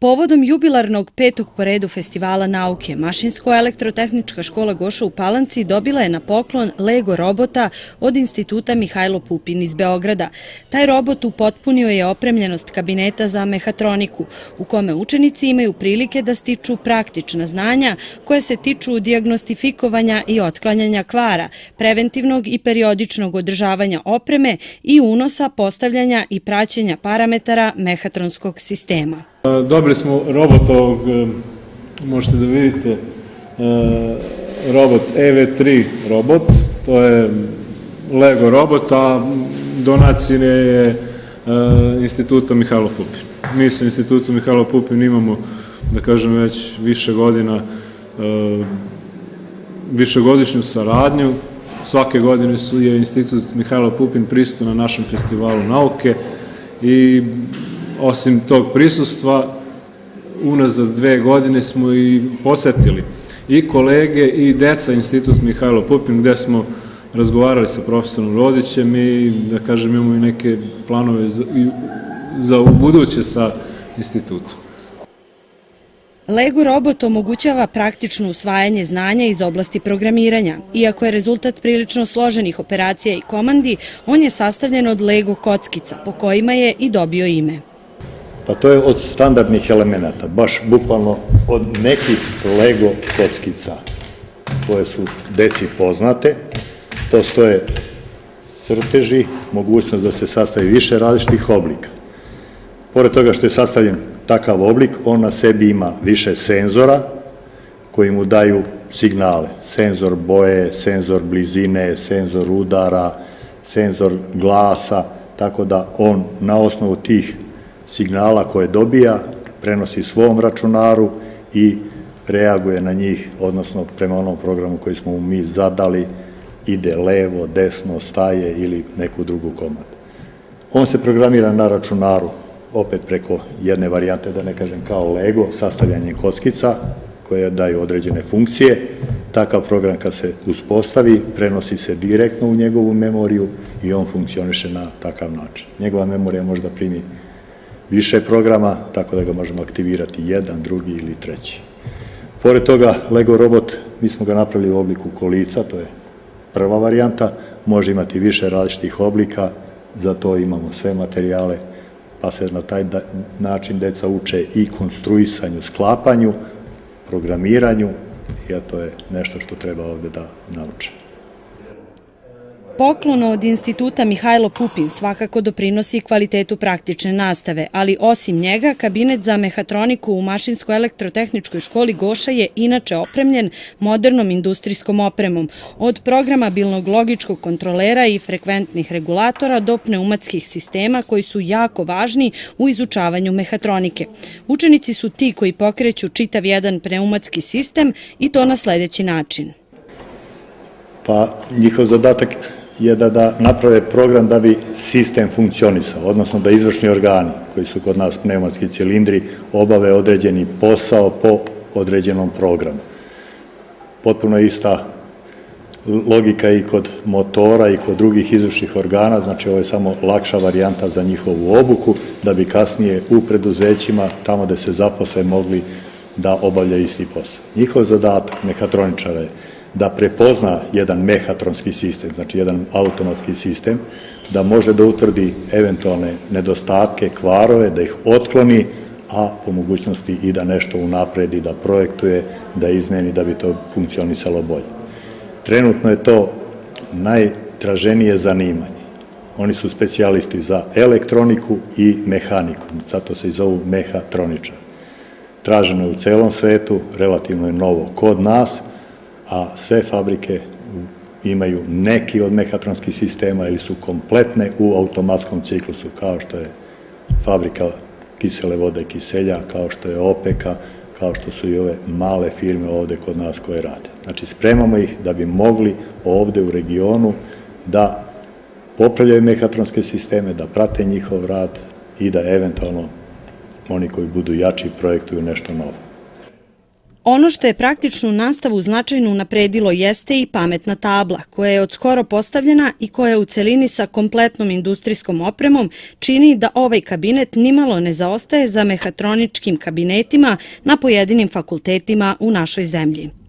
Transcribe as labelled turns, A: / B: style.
A: Povodom jubilarnog 5. po redu Festivala nauke, Mašinsko-elektrotehnička škola Goša u Palanci dobila je na poklon Lego robota od Instituta Mihajlo Pupin iz Beograda. Taj robot upotpunio je opremljenost kabineta za mehatroniku, u kome učenici imaju prilike da stiču praktična znanja koje se tiču dijagnostifikovanja i otklanjanja kvara, preventivnog i periodičnog održavanja opreme i unosa, postavljanja i praćenja parametara mehatronskog sistema.
B: Dobili smo robot ovog, možete da vidite, robot EV3 robot, to je Lego robot, a donacije je Instituta Mihajlo Pupin. Mi sa Institutom Mihajlo Pupin imamo, da kažem, već više godina višegodišnju saradnju. Svake godine je Institut Mihajlo Pupin prisutan na našem festivalu nauke i osim tog prisustva, unazad 2 godine smo i posetili i kolege i deca Institut Mihajlo Pupin, gde smo razgovarali sa profesorom Rodićem i, da kažem, imamo i neke planove za buduće sa institutom.
A: Lego robot omogućava praktično usvajanje znanja iz oblasti programiranja. Iako je rezultat prilično složenih operacija i komandi, on je sastavljen od Lego kockica, po kojima je i dobio ime.
C: Pa to je od standardnih elemenata, baš bukvalno od nekih Lego kockica koje su deci poznate. Postoje crteži, mogućnost da se sastavi više različitih oblika. Pored toga što je sastavljen takav oblik, on na sebi ima više senzora koji mu daju signale. Senzor boje, senzor blizine, senzor udara, senzor glasa, tako da on na osnovu tih signala koje dobija prenosi svom računaru i reaguje na njih, odnosno prema onom programu koji smo mu mi zadali, ide levo, desno, staje ili neku drugu komandu. On se programira na računaru, opet preko jedne varijante, da ne kažem kao Lego, sastavljanje kockica koje daju određene funkcije. Takav program kad se uspostavi, prenosi se direktno u njegovu memoriju i on funkcioniše na takav način. Njegova memorija može da primi više programa, tako da ga možemo aktivirati jedan, drugi ili treći. Pored toga, Lego robot, mi smo ga napravili u obliku kolica, to je prva varijanta, može imati više različitih oblika, za to imamo sve materijale, pa se na taj način deca uče i konstruisanju, sklapanju, programiranju, i to je nešto što treba ovde da nauče.
A: Poklon od Instituta Mihajlo Pupin svakako doprinosi kvalitetu praktične nastave, ali osim njega, kabinet za mehatroniku u Mašinsko-elektrotehničkoj školi Goša je inače opremljen modernom industrijskom opremom, od programabilnog logičkog kontrolera i frekventnih regulatora do pneumatskih sistema koji su jako važni u izučavanju mehatronike. Učenici su ti koji pokreću čitav jedan pneumatski sistem i to na sledeći način.
C: Pa njihov zadatak je da naprave program da bi sistem funkcionisao, odnosno da izvršni organi, koji su kod nas pneumatski cilindri, obave određeni posao po određenom programu. Potpuno ista logika i kod motora i kod drugih izvršnih organa, znači ovo je samo lakša varijanta za njihovu obuku, da bi kasnije u preduzećima, tamo gde se zaposle, mogli da obavljaju isti posao. Njihov zadatak mehatroničara je da prepozna jedan mehatronski sistem, znači jedan automatski sistem, da može da utvrdi eventualne nedostatke, kvarove, da ih otkloni, a po mogućnosti i da nešto unapredi, da projektuje, da izmeni, da bi to funkcionisalo bolje. Trenutno je to najtraženije zanimanje. Oni su specijalisti za elektroniku i mehaniku, zato se i zovu mehatroničar. Traženo je u celom svetu, relativno je novo kod nas, a sve fabrike imaju neki od mehatronskih sistema ili su kompletne u automatskom ciklusu, kao što je fabrika kisele vode Kiselja, kao što je Opeka, kao što su i ove male firme ovde kod nas koje rade. Znači, spremamo ih da bi mogli ovde u regionu da popravljaju mehatronske sisteme, da prate njihov rad i da eventualno oni koji budu jači projektuju nešto novo.
A: Ono što je praktičnu nastavu značajno unapredilo jeste i pametna tabla, koja je od skoro postavljena i koja u celini sa kompletnom industrijskom opremom čini da ovaj kabinet nimalo ne zaostaje za mehatroničkim kabinetima na pojedinim fakultetima u našoj zemlji.